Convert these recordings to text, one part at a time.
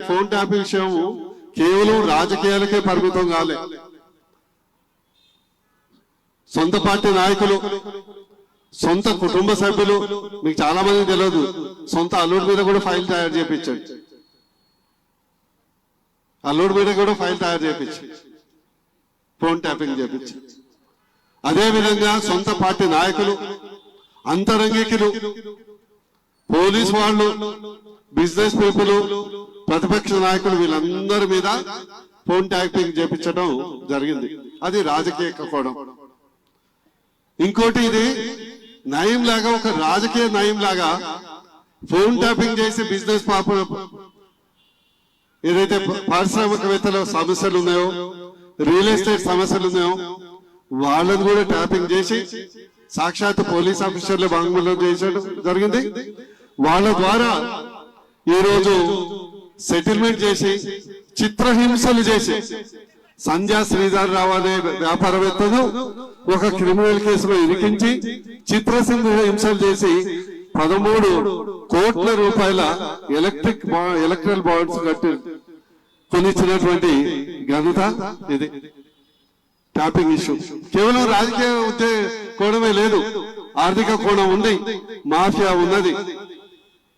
Phone tapping విషయం కేవలం రాజకీయాలకే పరిమితం కాలే. సొంత పార్టీ నాయకులు, సొంత కుటుంబ సభ్యులు, మీకు చాలా మంది తెలియదు, సొంత అల్లుడి మీద కూడా ఫైల్ తయారు చేయించాడు. అల్లుడి మీద కూడా ఫైల్ తయారు చేయించి ఫోన్ ట్యాపింగ్ చేయించి. అదేవిధంగా సొంత పార్టీ నాయకులు, అంతరంగికులు, పోలీసు వాళ్ళు, బిజినెస్ పీపుల్, ప్రతిపక్ష నాయకులు, వీళ్ళందరి మీద ఫోన్ ట్యాపింగ్ చేయించడం జరిగింది. అది రాజకీయ కోణం. ఇంకోటి, ఇది నయం లాగా, ఒక రాజకీయ నయం లాగా ఫోన్ ట్యాపింగ్ చేసి బిజినెస్ ఏదైతే పారిశ్రామికవేత్తల సమస్యలు ఉన్నాయో, రియల్ ఎస్టేట్ సమస్యలు ఉన్నాయో వాళ్ళని కూడా ట్యాపింగ్ చేసి సాక్షాత్ పోలీస్ ఆఫీసర్లు వాంగ్మూలం చేసడం జరిగింది. వాళ్ళ ద్వారా ఈరోజు సెటిల్మెంట్ చేసి చిత్రహింసలు చేసి సంధ్యా శ్రీధర్ రావు అనే వ్యాపారవేత్తను ఒక క్రిమినల్ కేసులో ఇరికించి చిత్రహింసలు చేసి 13 కోట్ల రూపాయల ఎలక్ట్రల్ బాండ్స్ కట్టి కొనిచ్చినటువంటి ఘనత ఇది. ట్యాపింగ్ ఇష్యూ కేవలం రాజకీయ కోణమే లేదు, ఆర్థిక కోణం ఉంది, మాఫియా ఉన్నది.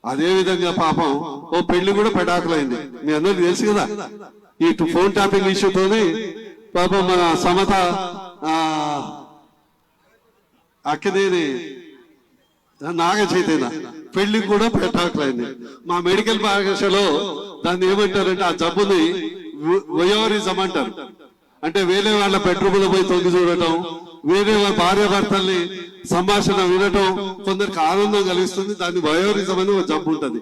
అదే విధంగా పాపం ఓ పెళ్లి కూడా పెటాకులైంది. మీ అందరికి తెలుసు కదా, ఈ ఫోన్ ట్యాపింగ్ ఇష్యూతోనే పాపం మన సమత అక్కదేని నాగ చైతన్య పెళ్లి కూడా పెటాకులైంది. మా మెడికల్ భాషలో దాన్ని ఏమంటారంటే, ఆ జబ్బుని వయోరిజం అంటారు. అంటే వేరే వాళ్ళ బెడ్రూమ్లో పోయి తొంగి చూడటం, వేరే వాళ్ళ భార్య భర్తల్ని సంభాషణ వినటం కొందరికి ఆనందం కలిగిస్తుంది. దాన్ని వయోరిజం అని ఒక జబ్బు ఉంటుంది.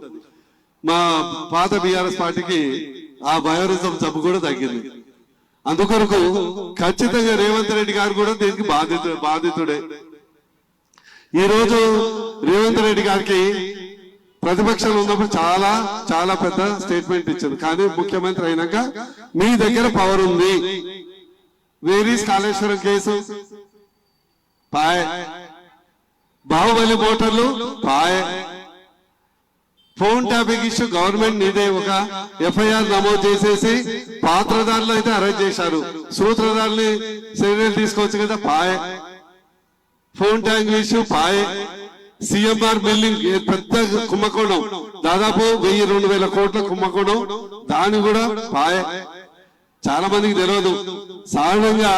మా పాత బీఆర్ఎస్ పార్టీకి ఆ వయోరిజం జబ్బు కూడా తగ్గింది. అందుకొరకు ఖచ్చితంగా రేవంత్ రెడ్డి గారు కూడా దీనికి బాధితుడే. ఈ రోజు రేవంత్ రెడ్డి గారికి ప్రతిపక్షంలో ఉన్నప్పుడు చాలా చాలా పెద్ద స్టేట్మెంట్ ఇచ్చారు. కానీ ముఖ్యమంత్రి అయినాక మీ దగ్గర పవర్ ఉంది, వేరీస్ కాళేశ్వరం కేసు పాయ్, బాహుబలి మోటార్లు పాయ్, ఫోన్ ట్యాపింగ్ ఇష్యూ గవర్నమెంట్ నీదే ఒక ఎఫ్ఐఆర్ నమోదు చేసేసి పాత్రదారులు అయితే అరెస్ట్ చేశారు, సూత్రధారుల్ని చర్యలు తీసుకోవచ్చు కదా పాయ్. ఫోన్ ట్యాపింగ్ ఇష్యూ పాయ్. సిఎంఆర్ బిల్డింగ్ పెద్ద కుంభకోణం, దాదాపు 1000-2000 కోట్ల కుంభకోణం, దాని కూడా పాయ్. చాలా మందికి తెలియదు. సాధారణంగా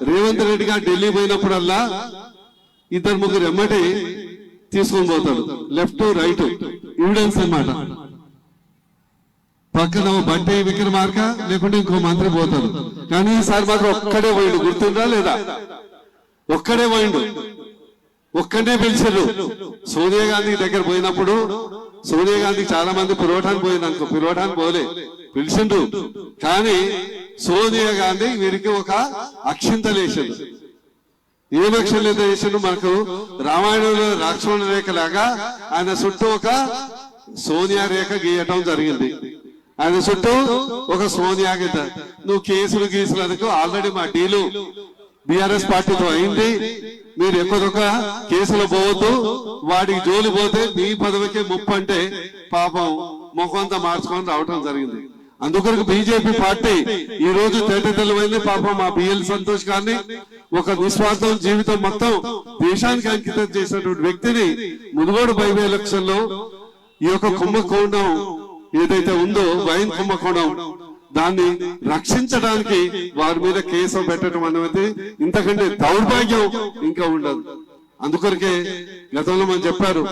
రేవంత్ రెడ్డి గారు ఢిల్లీ పోయినప్పుడల్లా 2-3 ఎమ్మటి తీసుకొని పోతాడు, లెఫ్ట్ రైట్ ఎవిడెన్స్ అన్నమాట. పక్కన బంటి విక్రమార్క లేకుంటే ఇంకో మంత్రి పోతాడు. కానీ ఈసారి మాత్రం ఒక్కడే పోయిండు, గుర్తుందా లేదా? ఒక్కడే పోయిండు, ఒక్కడే పిలిచారు. సోనియా గాంధీ దగ్గర పోయినప్పుడు సోనియా గాంధీ చాలా మంది పిలవటానికి పోయిందనుకో, పిలవటానికి పోలే, పిలిచిండ్రు. కానీ సోనియా గాంధీ వీరికి ఒక అక్షింతలు వేసిండు. ఏం అక్షింతలు వేసిండు? మనకు రామాయణంలో లక్ష్మణ రేఖ లాగా ఆయన చుట్టూ ఒక సోనియా రేఖ గీయటం జరిగింది. ఆయన చుట్టూ ఒక సోనియా గీత. నువ్వు కేసులు గీసులు అనుకో, ఆల్రెడీ మా డీలు బీఆర్ఎస్ పార్టీతో అయింది, మీరు ఎక్కువ కేసులు పోవద్దు, వాడికి జోలి పోతే మీ పదవికి ముప్పు అంటే పాపం ముఖంతా మార్చుకొని రావటం జరిగింది. అందుకొరకు బీజేపీ పార్టీ ఈ రోజు తెల్లమైంది. పాపం మా బిఎల్ సంతోష్ గారిని ఒక నిస్వార్థం జీవితం మొత్తం దేశానికి అంకితం చేసినటువంటి వ్యక్తిని మునుగోడు బై ఎలక్షన్ లో ఈ యొక్క కుంభకోణం ఏదైతే ఉందో, వైన్ కుంభకోణం, దాన్ని రక్షించడానికి వారి మీద కేసు పెట్టడం అనేది ఇంతకంటే దౌర్భాగ్యం ఇంకా ఉండదు. అందుకొరకే గతంలో మనం చెప్పారు,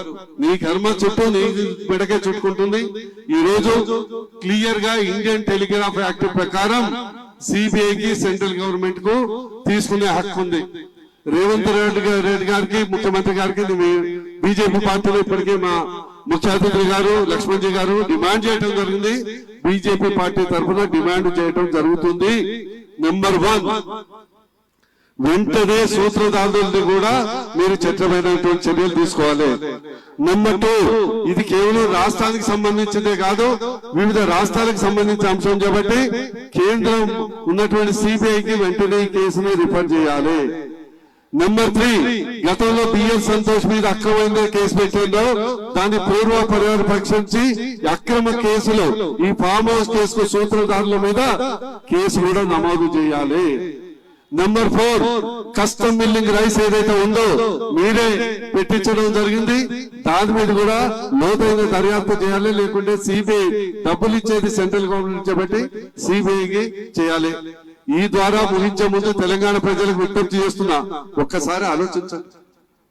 నీ కర్మ చుట్టూ నీ బిడకే చుట్టుకుంటుంది. ఈ రోజు క్లియర్ గా ఇండియన్ టెలిగ్రాఫ్ యాక్ట్ ప్రకారం సిబిఐకి సెంట్రల్ గవర్నమెంట్ కు తీసుకునే హక్కు ఉంది. రేవంత్ రెడ్డి గారికి, ముఖ్యమంత్రి గారికి బీజేపీ పార్టీలో ఇప్పటికే మా ముఖ్య అతిథి గారు లక్ష్మణ్జీ గారు డిమాండ్ చేయడం జరిగింది. బీజేపీ పార్టీ తరఫున డిమాండ్ చేయడం జరుగుతుంది. నెంబర్ 1, వెంటనే సూత్రధారుల్ని కూడా మీరు చట్టమైనటువంటి చర్యలు తీసుకోవాలి. నెంబర్ 2, ఇది కేవలం రాష్ట్రానికి సంబంధించిందే కాదు, వివిధ రాష్ట్రాలకు సంబంధించిన అంశం కాబట్టి కేంద్రం ఉన్నటువంటి సిబిఐకి వెంటనే ఈ కేసుని రిఫర్ చేయాలి. నెంబర్ 3, గతంలో బిఎల్ సంతోష్ మీద అక్రమంగా కేసు పెట్టిందో దాన్ని పూర్వ పర్యవేక్షించి అక్రమ కేసులు ఈ ఫామ్ హౌస్ కేసుకు సూత్రధారుల మీద కేసు కూడా నమోదు చేయాలి. నెంబర్ 4, కస్టమ్ మిల్లింగ్ రైస్ ఏదైతే ఉందో మీరే పెట్టించడం జరిగింది, దాని మీద కూడా లోతైన దర్యాప్తు చేయాలి. లేకుంటే సిబిఐ డబ్బులు ఇచ్చేది సెంట్రల్ గవర్నమెంట్ కాబట్టి సిబిఐకి చేయాలి. ఈ ద్వారా ముగించే ముందు తెలంగాణ ప్రజలకు విజ్ఞప్తి చేస్తున్నా, ఒక్కసారి ఆలోచించండి.